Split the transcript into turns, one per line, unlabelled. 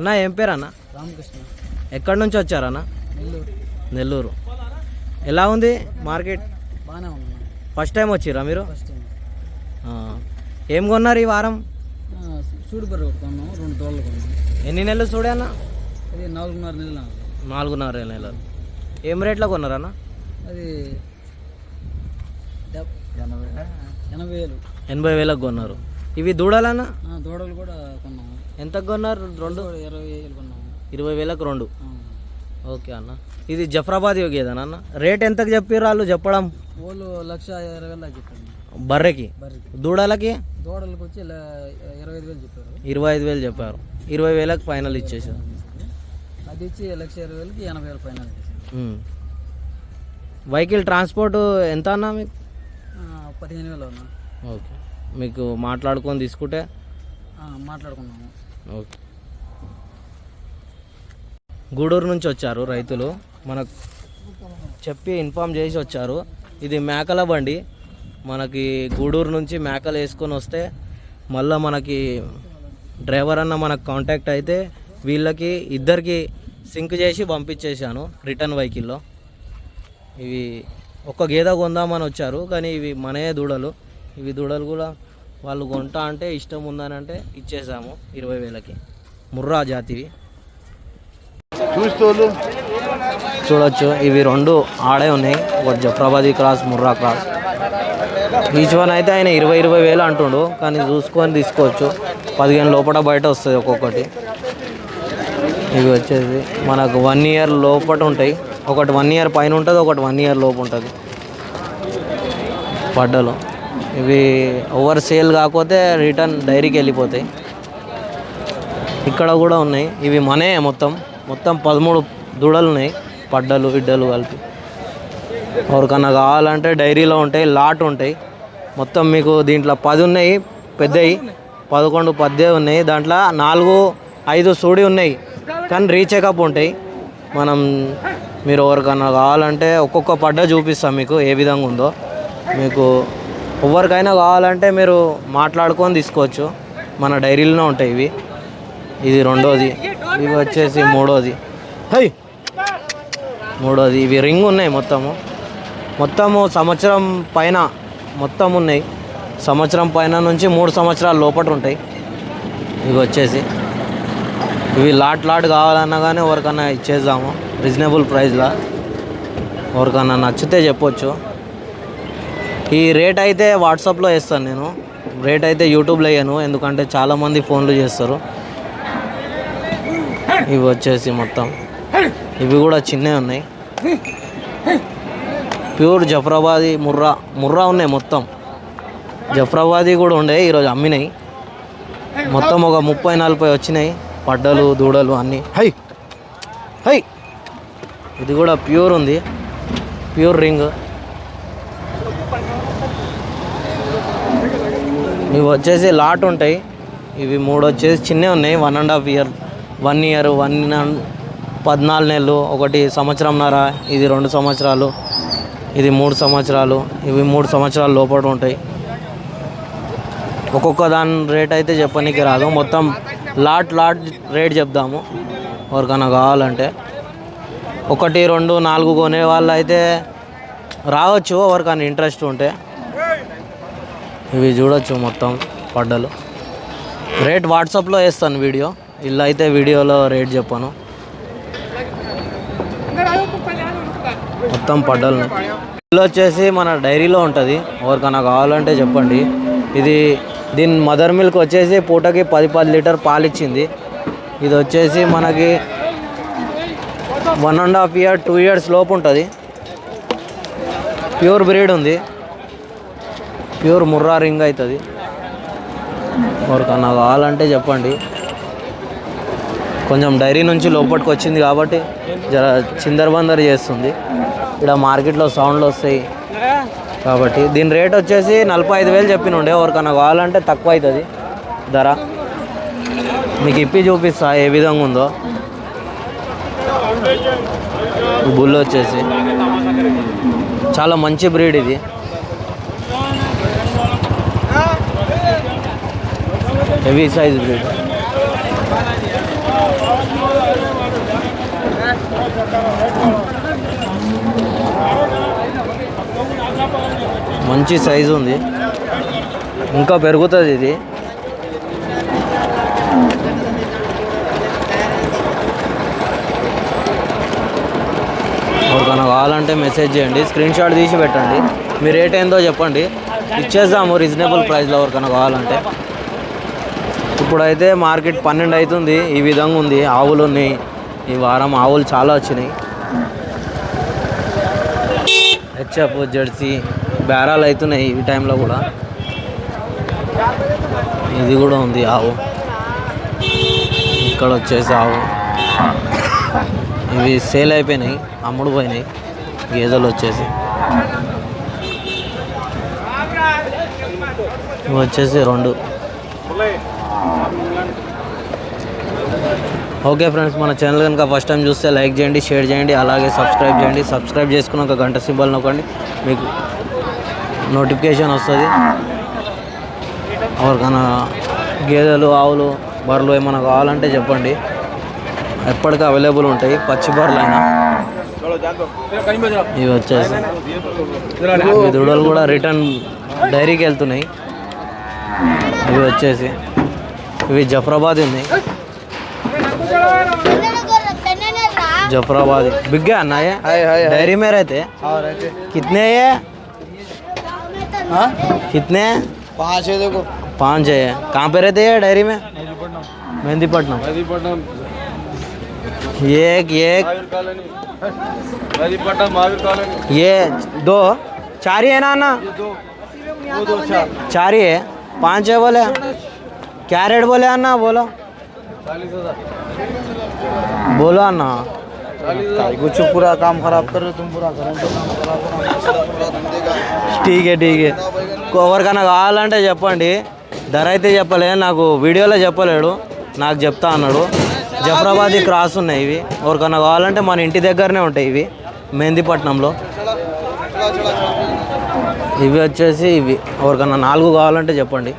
అన్న ఏం పేరు అన్న?
రామకృష్ణ.
ఎక్కడి నుంచి వచ్చారన్న?
నెల్లూరు.
నెల్లూరు. ఎలా ఉంది మార్కెట్?
బాగానే ఉంది.
ఫస్ట్ టైం వచ్చిరా మీరు?
First time.
ఏం కొన్నారు ఈ వారం?
చూడు బర్రె కొన్నాం, 2 తోళ్ళు కొన్నాం.
ఎన్ని నెలలు చూడే అన్న?
అది 4.5 నెలలు.
4.5 నెలలు. ఏం రేట్లో కొన్నారన్న?
అది 80,000.
80,000కు కొన్నారు. ఇవి దూడలన్నా?
దూడలు కూడా కొన్నాము.
ఎంతకు కొన్నారు?
20,000 కొన్నాము.
20,000కు 2. ఓకే అన్న. ఇది జఫ్రాబాద్ యోగేదనా అన్న? రేట్ ఎంతకు చెప్పారు వాళ్ళు చెప్పడం?
వాళ్ళు 1,20,000 చెప్పారు
బర్రెకి. దూడలకి?
దూడలకు వచ్చి 25,000 చెప్పారు.
25,000 చెప్పారు. 20,000కి ఫైనల్ ఇచ్చేసారు.
అది ఇచ్చి 1,20,000కి 80,000 ఫైనల్ ఇచ్చేసారు.
వెహికల్ ట్రాన్స్పోర్ట్ ఎంత అన్న మీకు?
15,000 అన్న.
ఓకే. మీకు మాట్లాడుకొని తీసుకుంటే?
మాట్లాడుకున్నాము.
ఓకే. గూడూరు నుంచి వచ్చారు రైతులు, మనకు చెప్పి ఇన్ఫామ్ చేసి వచ్చారు. ఇది మేకల బండి. మనకి గూడూరు నుంచి మేకలు వేసుకొని వస్తే మళ్ళీ మనకి డ్రైవర్ అన్న మనకు కాంటాక్ట్ అయితే వీళ్ళకి ఇద్దరికి సింక్ చేసి పంపించేశాను రిటర్న్ వెహికల్లో. ఇవి ఒక గేదె కొందామని వచ్చారు, కానీ ఇవి మనయే దూడలు. ఇవి దూడలు కూడా వాళ్ళు కొంటా అంటే ఇష్టం ఉందని అంటే ఇచ్చేసాము 20,000కి. ముర్రా జాతివి చూడొచ్చు. ఇవి 2 ఆడే ఉన్నాయి. ఒకటి Jafarabadi cross, Murrah cross. Each one అయితే ఆయన 20,000 అంటుండు, కానీ చూసుకొని తీసుకోవచ్చు. 15 లోపల బయట వస్తుంది ఒక్కొక్కటి. ఇవి వచ్చేసి మనకు 1 ఇయర్ లోపల ఉంటాయి. ఒకటి 1 ఇయర్ పైన ఉంటుంది, ఒకటి 1 ఇయర్ లోపు ఉంటుంది పడ్డలు. ఇవి ఓవర్ సేల్ కాకపోతే రిటర్న్ డైరీకి వెళ్ళిపోతాయి. ఇక్కడ కూడా ఉన్నాయి. ఇవి మనే మొత్తం 13 దూడలు ఉన్నాయి, పడ్డలు బిడ్డలు కలిపి. ఎవరికన్నా కావాలంటే డైరీలో ఉంటాయి, లాట్ ఉంటాయి. మొత్తం మీకు దీంట్లో 10 ఉన్నాయి పెద్దవి, 11 10 ఉన్నాయి. దాంట్లో 4-5 సూడి ఉన్నాయి, కానీ రీచెకప్ ఉంటాయి. మీరు ఎవరికన్నా కావాలంటే ఒక్కొక్క పడ్డ చూపిస్తాం మీకు ఏ విధంగా ఉందో. మీకు ఎవరికైనా కావాలంటే మీరు మాట్లాడుకొని తీసుకోవచ్చు, మన డైరీలోనే ఉంటాయి ఇవి. ఇది 2వది. ఇవి వచ్చేసి 3వది. ఇవి రింగ్ ఉన్నాయి మొత్తము సంవత్సరం పైన మొత్తం ఉన్నాయి. సంవత్సరం పైన నుంచి 3 సంవత్సరాల లోపల ఉంటాయి. ఇవి వచ్చేసి ఇవి లాట్ కావాలన్నా కానీ ఎవరికన్నా ఇచ్చేద్దాము రీజనబుల్ ప్రైస్లో. ఎవరికన్నా నచ్చితే చెప్పొచ్చు. ఈ రేట్ అయితే వాట్సాప్లో వేస్తాను నేను, రేట్ అయితే యూట్యూబ్లో వేయను, ఎందుకంటే చాలామంది ఫోన్లు చేస్తారు. ఇవి వచ్చేసి మొత్తం ఇవి కూడా చిన్నవి ఉన్నాయి. ప్యూర్ జఫ్రాబాదీ ముర్రా ఉన్నాయి. మొత్తం జఫ్రాబాదీ కూడా ఉండే, ఈరోజు అమ్మినాయి. మొత్తం ఒక 30-40 వచ్చినాయి, పడ్డలు దూడలు అన్నీ. ఇది కూడా ప్యూర్ ఉంది, ప్యూర్ రింగ్. ఇవి వచ్చేసి లాట్ ఉంటాయి. ఇవి 3 వచ్చేసి చిన్నవి ఉన్నాయి, 1.5 ఇయర్, 1 ఇయర్, 14 నెలలు, ఒకటి సంవత్సరంన్నర, ఇది 2 సంవత్సరాలు, ఇది 3 సంవత్సరాలు. ఇవి 3 సంవత్సరాల లోపల ఉంటాయి. ఒక్కొక్క దాని రేట్ అయితే చెప్పనీకి రాదు, మొత్తం లాట్ రేట్ చెప్దాము ఎవరికైనా కావాలంటే. 1, 2, 4 కొనే వాళ్ళు అయితే రావచ్చు ఎవరికైనా ఇంట్రెస్ట్ ఉంటే. ఇవి చూడొచ్చు మొత్తం పడ్డలు. రేట్ వాట్సాప్లో వేస్తాను వీడియో, ఇలా అయితే వీడియోలో రేట్ చెప్పాను. మొత్తం పడ్డలు ఇల్లు వచ్చేసి మన డైరీలో ఉంటుంది, ఎవరికైనా కావాలంటే చెప్పండి. దీని మదర్ మిల్క్ వచ్చేసి పూటకి 10 లీటర్ పాలు ఇచ్చింది. ఇది వచ్చేసి మనకి 1.5 ఇయర్ 2 ఇయర్స్ లోపు ఉంటుంది. ప్యూర్ బ్రీడ్ ఉంది, ప్యూర్ ముర్రా రింగ్ అవుతుంది. ఎవరికన్నా కావాలంటే చెప్పండి. కొంచెం డైరీ నుంచి లోపలికి వచ్చింది కాబట్టి జర చిందరబందర్ చేస్తుంది, ఇక్కడ మార్కెట్లో సౌండ్లు వస్తాయి కాబట్టి. దీని రేట్ వచ్చేసి 45,000 చెప్పినుండే, ఎవరికన్నా కావాలంటే తక్కువ అవుతుంది ధర. మీకు ఇప్పి చూపిస్తా ఏ విధంగా ఉందో. బుల్ వచ్చేసి చాలా మంచి బ్రీడ్ ఇది. Heavy size breed. మంచి సైజు ఉంది, ఇంకా పెరుగుతుంది ఇది. ఎవరికైనా కావాలంటే మెసేజ్ చేయండి, స్క్రీన్ షాట్ తీసి పెట్టండి, మీ రేట్ ఏందో చెప్పండి, ఇచ్చేద్దాము రీజనబుల్ ప్రైస్లో ఎవరికైనా కావాలంటే. ఇప్పుడైతే మార్కెట్ 12 అవుతుంది. ఈ విధంగా ఉంది. ఆవులు ఉన్నాయి, ఈ వారం ఆవులు చాలా వచ్చినాయి. హెచ్ఎఫ్ జెర్సీ బేరాలు అవుతున్నాయి ఈ టైంలో కూడా. ఇది కూడా ఉంది ఆవు. ఇక్కడ వచ్చేసి ఆవు, ఇవి సేల్ అయిపోయినాయి, అమ్ముడు పోయినాయి గేదెలు వచ్చేసి. ఇవి వచ్చేసి 2. ఓకే ఫ్రెండ్స్, మన ఛానల్ కనుక ఫస్ట్ టైం చూస్తే లైక్ చేయండి, షేర్ చేయండి, అలాగే సబ్స్క్రైబ్ చేయండి. సబ్స్క్రైబ్ చేసుకున్నాక గంట సింబల్ నొక్కండి, మీకు నోటిఫికేషన్ వస్తుంది. ఎవరికైనా గేదెలు, ఆవులు, బర్రెలు ఏమైనా కావాలంటే చెప్పండి, ఎప్పటికీ అవైలబుల్ ఉంటాయి. పచ్చి బర్రెలు అయినా. ఇవి వచ్చేసి ఈ దూడలు కూడా రిటర్న్ డైరీకి వెళ్తున్నాయి. ఇవి వచ్చేసి ఇవి జఫరాబాద్ ఉన్నాయి. जफराबाद बिक गया ना ये डेयरी में रहते कितने ये कितने
5 है देखो
5 है कहाँ पे रहते हैं डेयरी में मेहंदीपट्टनम एक ये 2 4 ही है ना 4 ही है 5 है बोले क्या रेट बोले अन्ना बोलो
40,000
बोलो अन्ना
कुछ पूरा काम खराब कर रहे तुम पूरा करो तो काम खराब
ठीक है ఎవరికైనా కావాలంటే చెప్పండి. ధర అయితే చెప్పలే, నాకు వీడియోలో చెప్పలేడు, నాకు చెప్తా అన్నాడు. జఫరాబాదీ క్రాస్ ఉన్నాయి ఇవి. ఎవరికైనా కావాలంటే మన ఇంటి దగ్గరనే ఉంటాయి ఇవి, మెహందీపట్నంలో. ఇవి వచ్చేసి ఇవి ఎవరికైనా 4 కావాలంటే చెప్పండి.